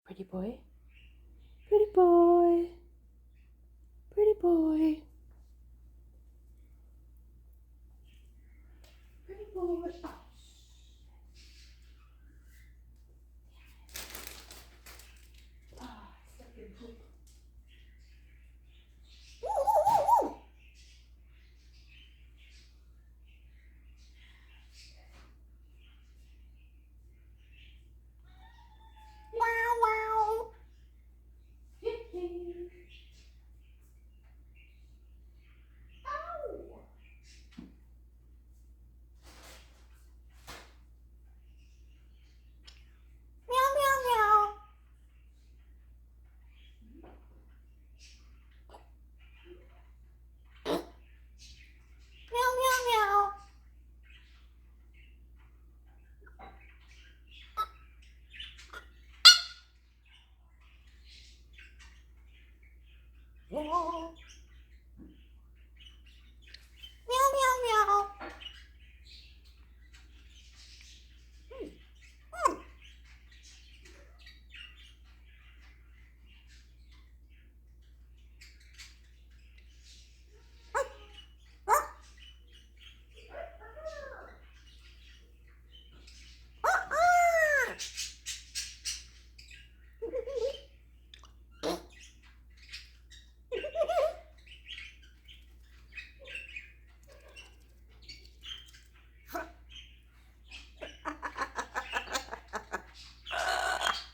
Pretty boy. Pretty boy. Pretty boy. Pretty boy. Oh. Ah, second poop. Wow, wow. Yippee. Ow. Meow, meow, meow. Meow, meow, meow. Meow. Meow, meow, meow.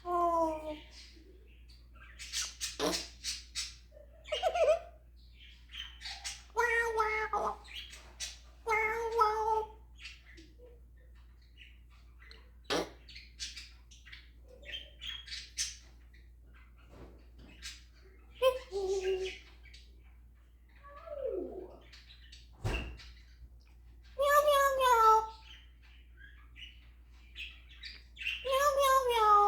Oh. Wow, wow. Wow, wow. Meow, meow, meow. Meow, meow, meow.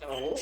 No.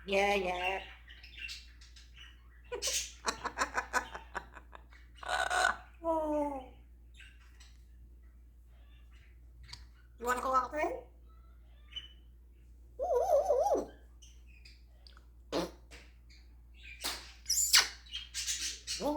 Yeah, yeah. Oh. You want to go out there? Oh.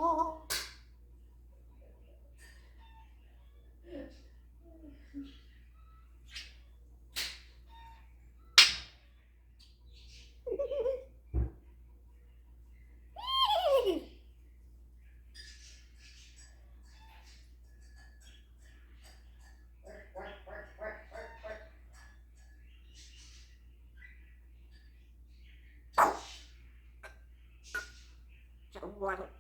What?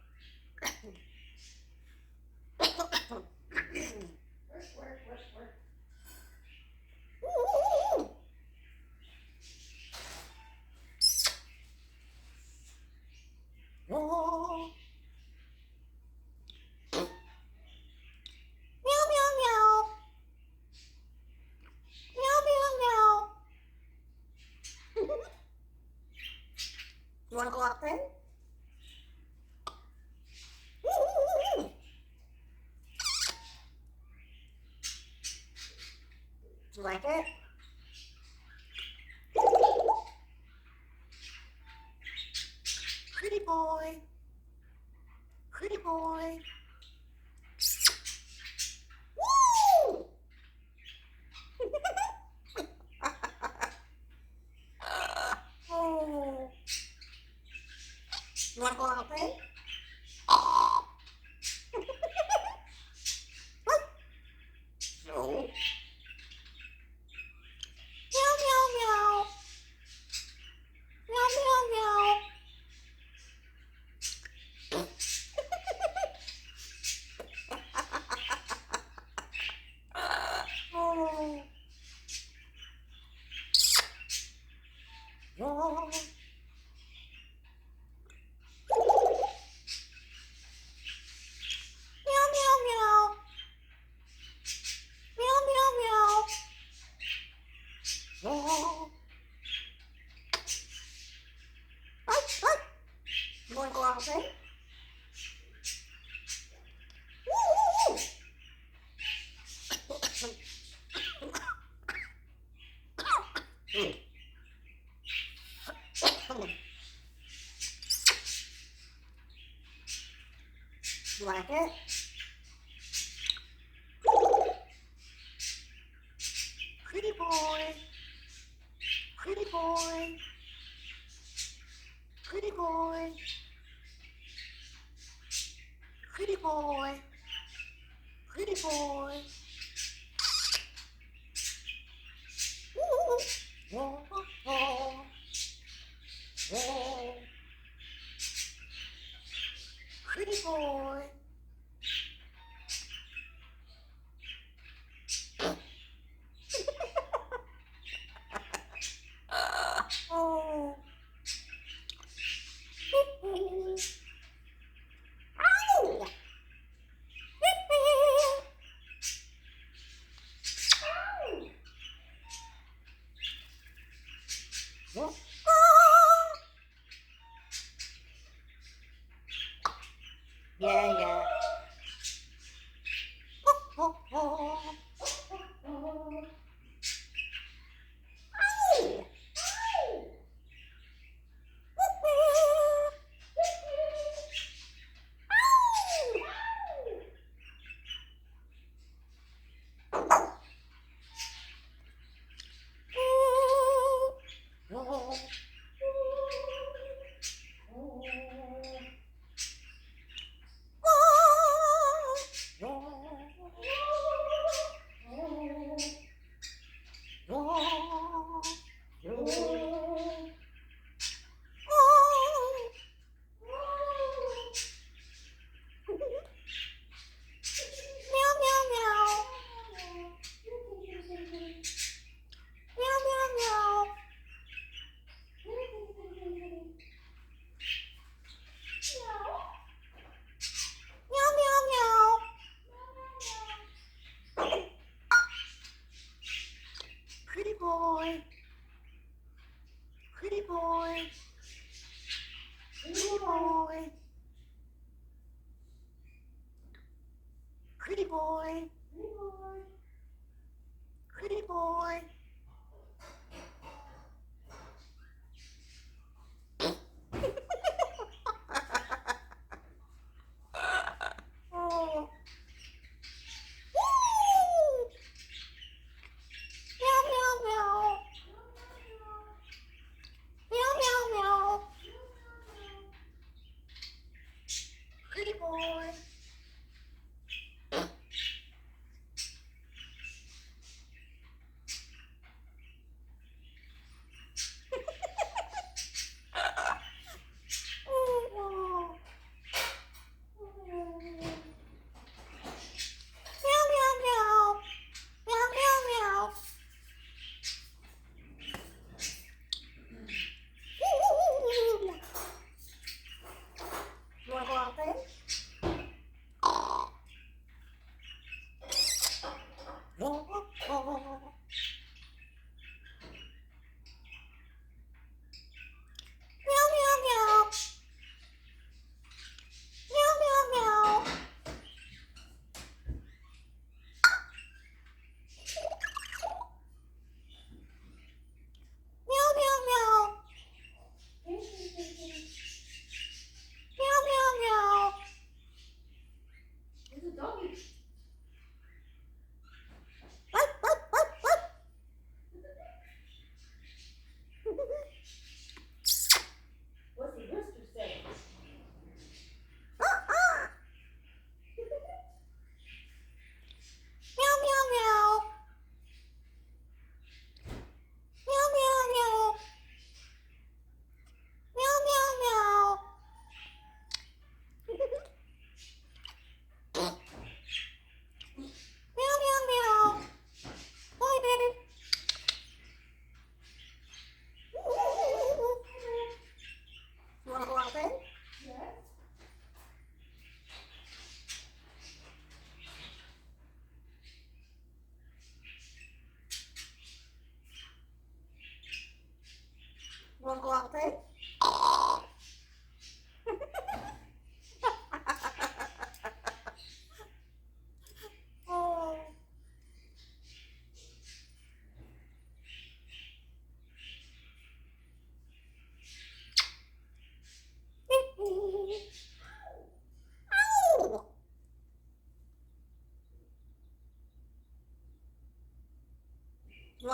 Oh. Meow, meow, meow. Meow, meow, meow. You want to go out there? You like it? Pretty boy. Pretty boy. Woo! Oh. You want want to go out and play? No. Meow, meow, meow. Meow, meow, meow. Oh. Oh. Meow, meow, meow. Meow, meow, meow. Oh. You want to go out and play? You like it? Pretty boy. Pretty boy. Pretty boy. Pretty boy. Pretty boy. Oh, oh, oh. Pretty boy. Oh. Ow. Oh. Yeah, yeah. Oh, oh, oh. Ow. Meow, meow, meow. Meow, meow, meow. Meow, meow, meow. Pretty boy. Pretty boy. Pretty boy. Pretty boy. Pretty boy. Oh. Woo! Meow, meow, meow. Meow, meow, meow. Pretty boy.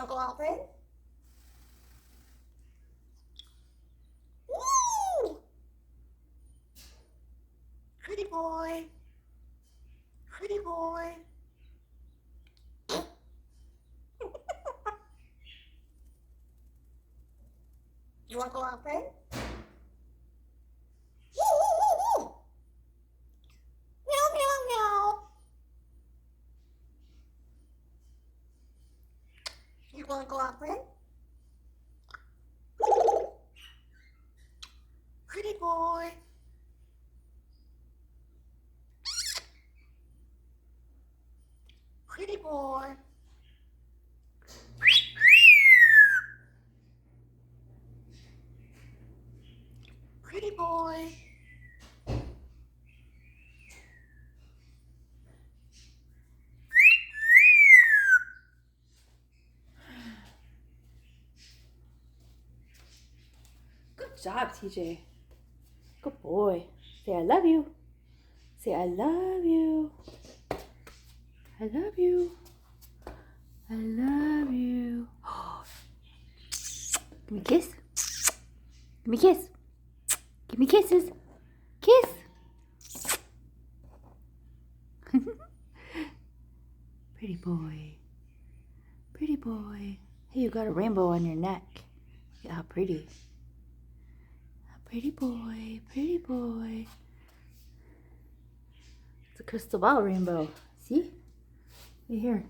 want to go out there? Woo! Pretty boy. Pretty boy. You want to go out there? Woo, woo, woo, woo. Meow, meow, meow. You want to go out there? Pretty boy. Pretty boy. Pretty boy. Good job, TJ. Good boy. Say I love you. Say I love you. I love you. I love you. Give me a kiss. Give me a kiss. Give me kisses. Kiss. Pretty boy. Pretty boy. Hey, you got a rainbow on your neck. Look at how pretty. Pretty boy. Pretty boy. It's a crystal ball rainbow. See? Right here.